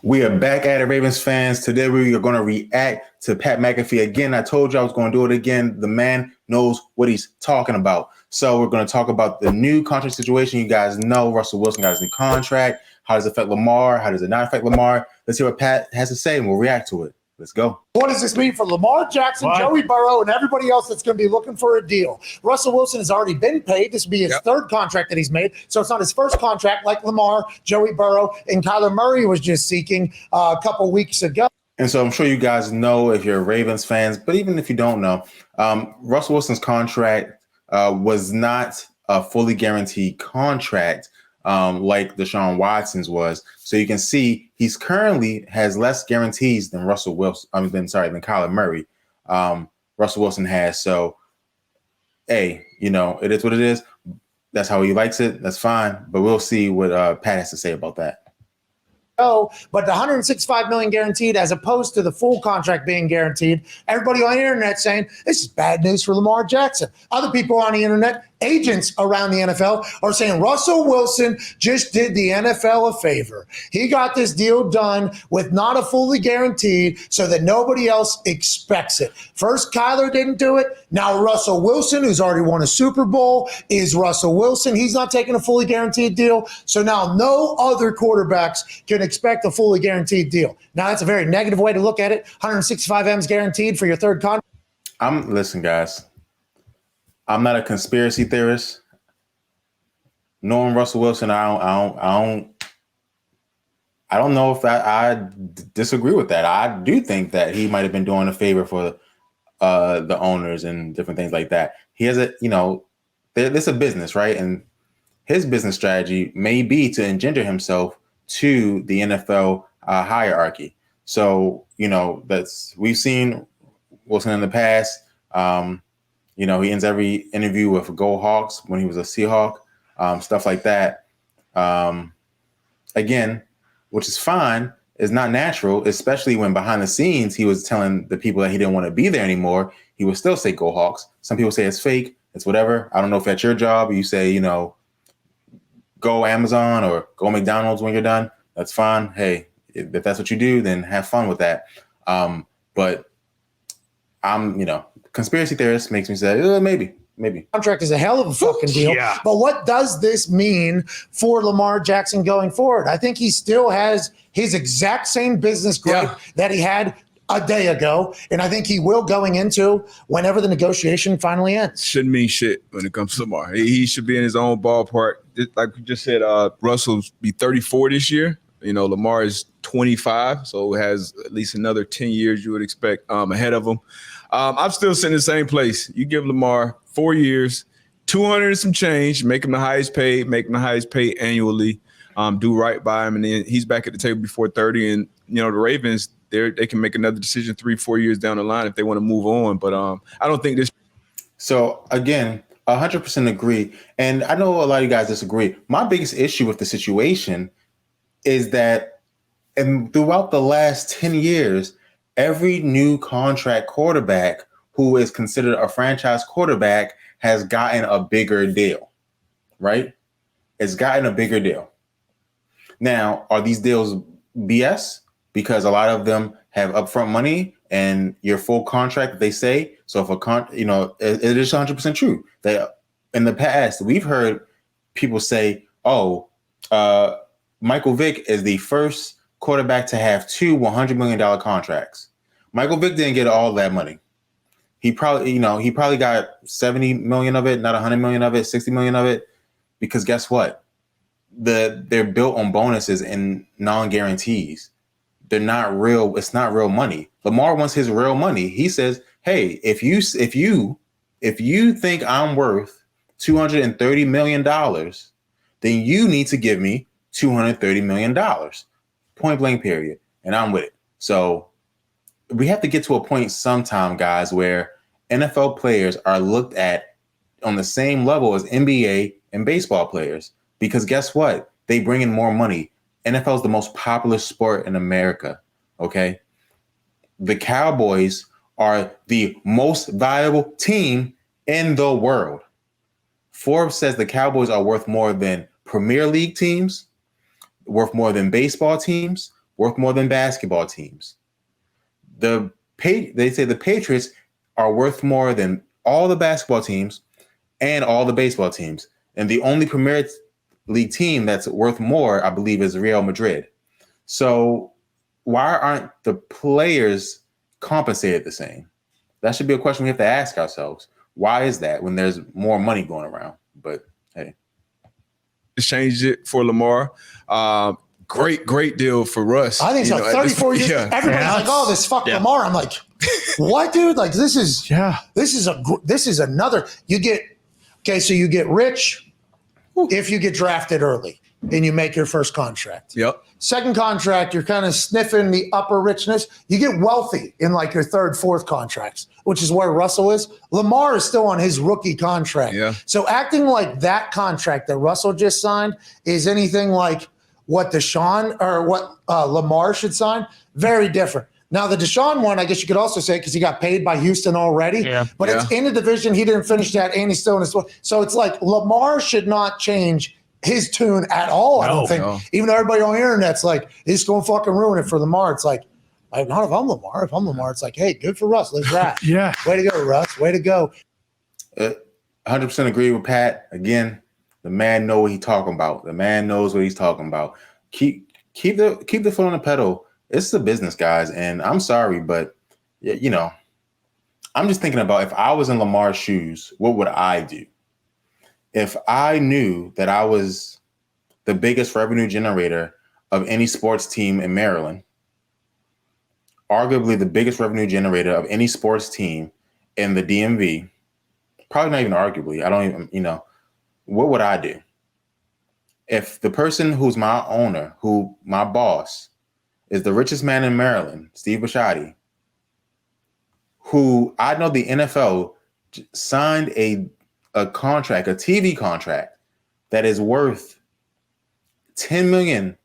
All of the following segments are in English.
We are back at it, Ravens fans. Today we are going to react to Pat McAfee again. I told you I was going to do it again. The man knows what he's talking about. So we're going to talk about the new contract situation. You guys know Russell Wilson got his new contract. How does it affect Lamar? How does it not affect Lamar? Let's hear what Pat has to say and we'll react to it. Let's go. What does this mean for Lamar Jackson, Joey Burrow, and everybody else that's going to be looking for a deal? Russell Wilson has already been paid. This will be his third contract that he's made. So it's not his first contract like Lamar, Joey Burrow, and Kyler Murray was just seeking a couple weeks ago. And so I'm sure you guys know if you're Ravens fans, but even if you don't know, Russell Wilson's contract was not a fully guaranteed contract like Deshaun Watson's was. So you can see he's currently has less guarantees than Russell Wilson. Than Kyler Murray. Russell Wilson has. So, it is what it is. That's how he likes it. That's fine. But we'll see what Pat has to say about that. But the $165 million guaranteed as opposed to the full contract being guaranteed, everybody on the internet saying this is bad news for Lamar Jackson. Other people on the internet, agents around the NFL, are saying Russell Wilson just did the NFL a favor. He got this deal done with not a fully guaranteed so that nobody else expects it. First, Kyler didn't do it. Now Russell Wilson, who's already won a Super Bowl, is Russell Wilson. He's not taking a fully guaranteed deal. So now no other quarterbacks can expect a fully guaranteed deal. Now that's a very negative way to look at it. 165 M's guaranteed for your third contract. Listen, guys. I'm not a conspiracy theorist. Knowing Russell Wilson, I don't know if I disagree with that. I do think that he might have been doing a favor for the owners and different things like that. He has this a business, right? And his business strategy may be to engender himself to the NFL hierarchy. So, we've seen Wilson in the past. He ends every interview with "Go Hawks" when he was a Seahawk, stuff like that. Again, which is fine, is not natural, especially when behind the scenes he was telling the people that he didn't want to be there anymore. He would still say "Go Hawks." Some people say it's fake. It's whatever. I don't know if that's your job. You say, go Amazon or go McDonald's when you're done. That's fine. Hey, if that's what you do, then have fun with that. But conspiracy theorist makes me say, maybe. Contract is a hell of a fucking deal. Yeah. But what does this mean for Lamar Jackson going forward? I think he still has his exact same business grip that he had a day ago. And I think he will going into whenever the negotiation finally ends. Shouldn't mean shit when it comes to Lamar. He should be in his own ballpark. Like we just said, Russell's be 34 this year. Lamar is 25, so has at least another 10 years you would expect ahead of him. I'm still sitting in the same place. You give Lamar 4 years, 200 and some change, make him the highest paid annually, do right by him, and then he's back at the table before 30. And, the Ravens, they can make another decision 3-4 years down the line if they want to move on. But I don't think this. So, again, 100% agree. And I know a lot of you guys disagree. My biggest issue with the situation is that throughout the last 10 years, every new contract quarterback who is considered a franchise quarterback has gotten a bigger deal, right? It's gotten a bigger deal. Now, are these deals BS? Because a lot of them have upfront money and your full contract, they say. So if it is 100% true. In the past, we've heard people say, Michael Vick is the first quarterback to have two $100 million contracts. Michael Vick didn't get all that money. He probably got 70 million of it, not 100 million of it, 60 million of it, because guess what? They're built on bonuses and non-guarantees. They're not real. It's not real money. Lamar wants his real money. He says, "Hey, if you think I'm worth $230 million, then you need to give me $230 million, point blank period." And I'm with it. So we have to get to a point sometime, guys, where NFL players are looked at on the same level as NBA and baseball players, because guess what? They bring in more money. NFL is the most popular sport in America. Okay. The Cowboys are the most valuable team in the world. Forbes says the Cowboys are worth more than Premier League teams, worth more than baseball teams, worth more than basketball teams. They say the Patriots are worth more than all the basketball teams and all the baseball teams. And the only Premier League team that's worth more, I believe, is Real Madrid. So why aren't the players compensated the same? That should be a question we have to ask ourselves. Why is that when there's more money going around? But hey. Just changed it for Lamar. Great deal for Russ. I think so. 34 years. Yeah. Everybody's like, "Oh, this Lamar." I'm like, "What, dude? Like, this is another." You get rich if you get drafted early and you make your first contract. Yep. Second contract, you're kind of sniffing the upper richness. You get wealthy in like your third, fourth contracts, which is where Russell is. Lamar is still on his rookie contract. Yeah. So acting like that contract that Russell just signed is anything like what Deshaun or what Lamar should sign, very different. Now, the Deshaun one, I guess you could also say because he got paid by Houston already. Yeah. But it's in a division. He didn't finish that, and he's still in his – so it's like Lamar should not change his tune at all, I don't think. No. Even though everybody on the internet's like, he's going to fucking ruin it for Lamar. It's like, not if I'm Lamar. If I'm Lamar, it's like, hey, good for Russ. Let's rap. Yeah. Way to go, Russ. Way to go. 100% agree with Pat. Again, the man knows what he's talking about. The man knows what he's talking about. Keep the foot on the pedal. It's the business, guys. And I'm sorry, but, you know, I'm just thinking about if I was in Lamar's shoes, what would I do? If I knew that I was the biggest revenue generator of any sports team in Maryland, arguably the biggest revenue generator of any sports team in the DMV, probably not even arguably, I don't even, you know, what would I do? If the person who's my owner, who my boss, is the richest man in Maryland, Steve Bisciotti, who I know the NFL signed a contract, a TV contract that is worth $10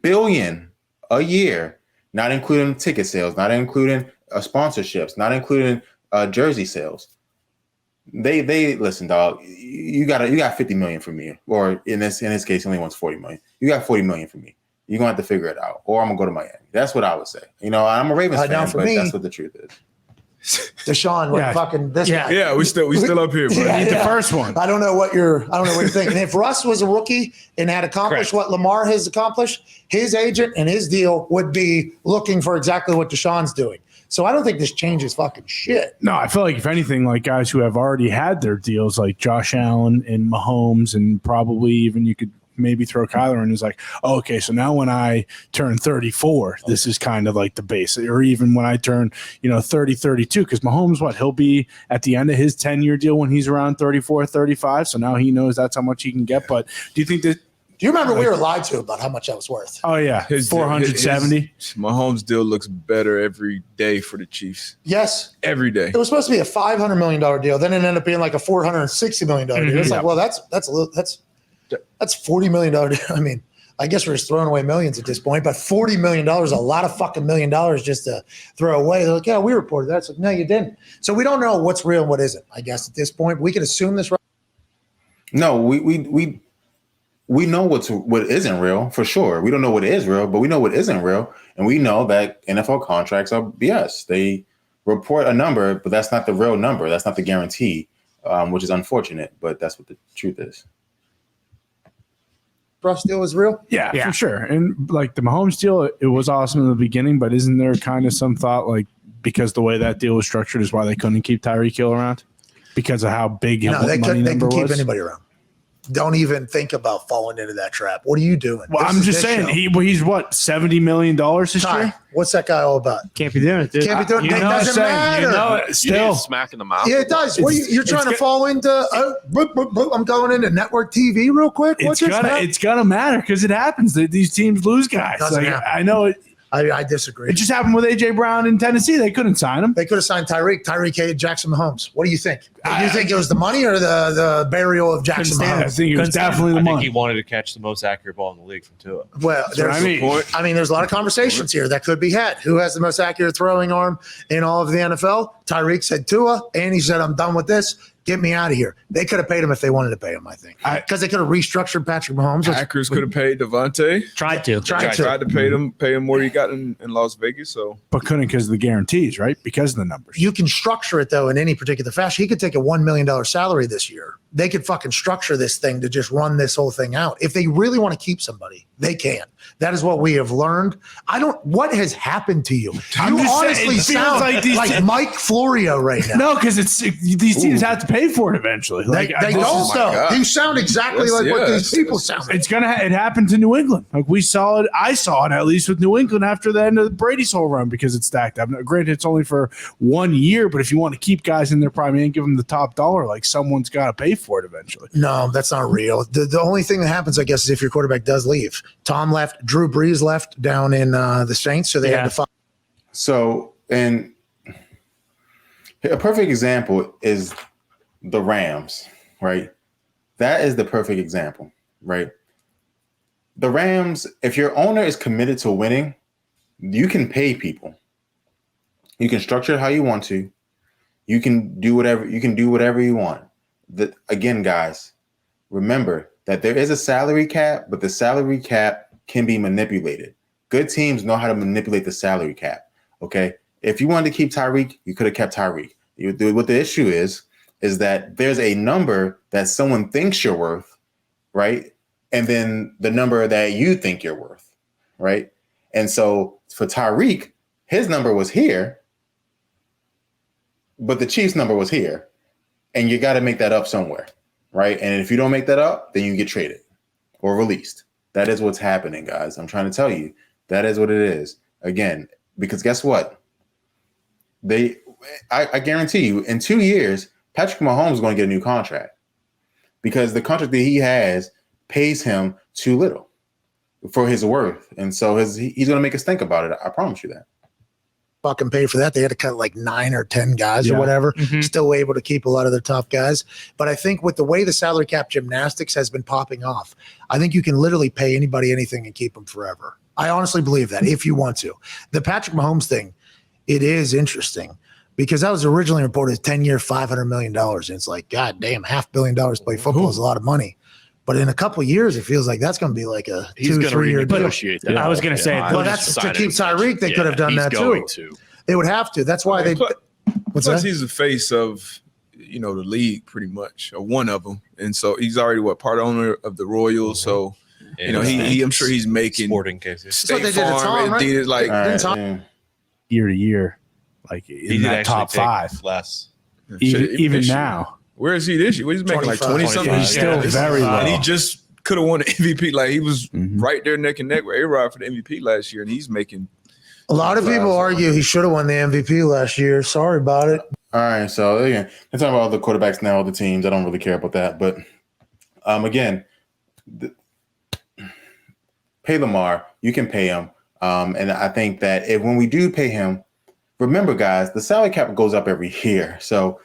billion a year, not including ticket sales, not including sponsorships, not including jersey sales. They listen, dog. You got 50 million from me, or in this case, he only wants 40 million. You got 40 million from me. You're gonna have to figure it out, or I'm gonna go to Miami. That's what I would say. You know, I'm a Ravens fan, but that's what the truth is. Deshaun, fucking this guy. Yeah, we still up here, bro. The first one. I don't know what you're thinking. If Russ was a rookie and had accomplished what Lamar has accomplished, his agent and his deal would be looking for exactly what Deshaun's doing. So I don't think this changes fucking shit. No, I feel like if anything, like guys who have already had their deals, like Josh Allen and Mahomes, and probably even you could maybe throw Kyler in, is like, oh, okay, so now when I turn 34, this is kind of like the base. Or even when I turn, 30, 32, because Mahomes, he'll be at the end of his 10-year deal when he's around 34, 35. So now he knows that's how much he can get. But do you think that? Do you remember we were lied to about how much that was worth? Oh, yeah. 470. Mahomes deal looks better every day for the Chiefs. Yes. Every day. It was supposed to be a $500 million deal. Then it ended up being like a $460 million deal. It's like, well, that's $40 million. I mean, I guess we're just throwing away millions at this point, but $40 million is a lot of fucking $1 million just to throw away. They're like, yeah, we reported that. It's like, no, you didn't. So we don't know what's real and what isn't, I guess, at this point. We can assume this. No, we know what isn't real for sure. We don't know what is real, but we know what isn't real. And we know that NFL contracts are BS. They report a number, but that's not the real number. That's not the guarantee, which is unfortunate, but that's what the truth is. Russ deal is real? Yeah, for sure. And like the Mahomes deal, it was awesome in the beginning, but isn't there kind of some thought, like, because the way that deal was structured is why they couldn't keep Tyreek Hill around? Because of how big his money number was? They can keep anybody around. Don't even think about falling into that trap. What are you doing? Well, I'm just saying, he's what, $70 million this year? What's that guy all about? Can't be doing it, dude. Can't be doing it. It doesn't matter. It still. Smack in the mouth. Yeah, it does. You're trying to fall into, I'm going into network TV real quick? It's going to matter because it happens. These teams lose guys. I know it. I disagree. It just happened with A.J. Brown in Tennessee. They couldn't sign him. They could have signed Tyreek. Tyreek hated Jackson Mahomes. What do you think? Do you think it was the money or the burial of Jackson Mahomes? I think it was definitely the money. I think he wanted to catch the most accurate ball in the league from Tua. Well, there's a lot of conversations here that could be had. Who has the most accurate throwing arm in all of the NFL? Tyreek said Tua, and he said, I'm done with this. Get me out of here. They could have paid him if they wanted to pay him, I think. Because they could have restructured Patrick Mahomes. Packers could have paid Devontae. Tried to. Tried to pay him more than he got in Las Vegas. So, but couldn't because of the guarantees, right? Because of the numbers. You can structure it, though, in any particular fashion. He could take a $1 million salary this year. They could fucking structure this thing to just run this whole thing out. If they really want to keep somebody, they can. That is what we have learned. What has happened to you? You honestly sound like Mike Florio right now. No, because these teams have to pay for it eventually. They don't, though. You sound exactly like what these people sound like. It happened to New England. Like we saw it. I saw it at least with New England after the end of Brady's whole run because it's stacked up. Now, granted, it's only for 1 year, but if you want to keep guys in their prime and give them the top dollar, like someone's got to pay for it eventually. No, that's not real. The only thing that happens, I guess, is if your quarterback does leave. Tom left. Drew Brees left down in the Saints, so they had to find. So, and a perfect example is the Rams, right? That is the perfect example, right? The Rams, if your owner is committed to winning, you can pay people. You can structure it how you want to. You can do whatever you want. Again, guys, remember that there is a salary cap, but the salary cap can be manipulated. Good teams know how to manipulate the salary cap. Okay. If you wanted to keep Tyreek, you could have kept Tyreek. What the issue is that there's a number that someone thinks you're worth, right? And then the number that you think you're worth, right? And so for Tyreek, his number was here, but the Chiefs' number was here. And you got to make that up somewhere, right? And if you don't make that up, then you get traded or released. That is what's happening, guys. I'm trying to tell you. That is what it is. Again, because guess what? I guarantee you, in 2 years, Patrick Mahomes is going to get a new contract because the contract that he has pays him too little for his worth. And so he's going to make us think about it. I promise you that. Fucking pay for that. They had to cut like 9 or 10 guys or whatever. Still able to keep a lot of their top guys. But I think with the way the salary cap gymnastics has been popping off, I think you can literally pay anybody anything and keep them forever. I honestly believe that if you want to. The Patrick Mahomes thing, it is interesting because that was originally reported as 10-year, $500 million. And it's like, God damn, $500 million to play football is a lot of money. But in a couple of years, it feels like that's going to be like a 2-3 year deal. Yeah. I was going to say, well, that's to keep Tyreek. They could have done that too. They would have to. That's why Plus, he's the face of the league, pretty much, or one of them, and so he's already part owner of the Royals. So I'm sure he's making sporting cases. State Farm, right? Adidas, year to year, like in that top 5. Less. Even now. Where is he this year? He's making like 20 something. He's still very low. And he just could have won the MVP. Like he was right there neck and neck with A-Rod for the MVP last year, and he's making. A lot of people argue he should have won the MVP last year. Sorry about it. All right, so again, let's talk about all the quarterbacks now, all the teams. I don't really care about that, but again, pay Lamar. You can pay him, and I think that when we do pay him, remember, guys, the salary cap goes up every year, so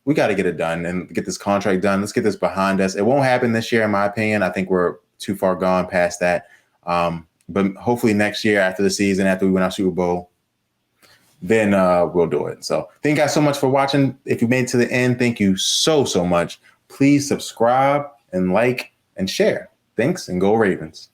we got to get it done and get this contract done. Let's get this behind us. It won't happen this year, in my opinion. I think we're too far gone past that. But hopefully next year after the season, after we win our Super Bowl, then we'll do it. So thank you guys so much for watching. If you made it to the end, thank you so much. Please subscribe and like and share. Thanks, and go Ravens.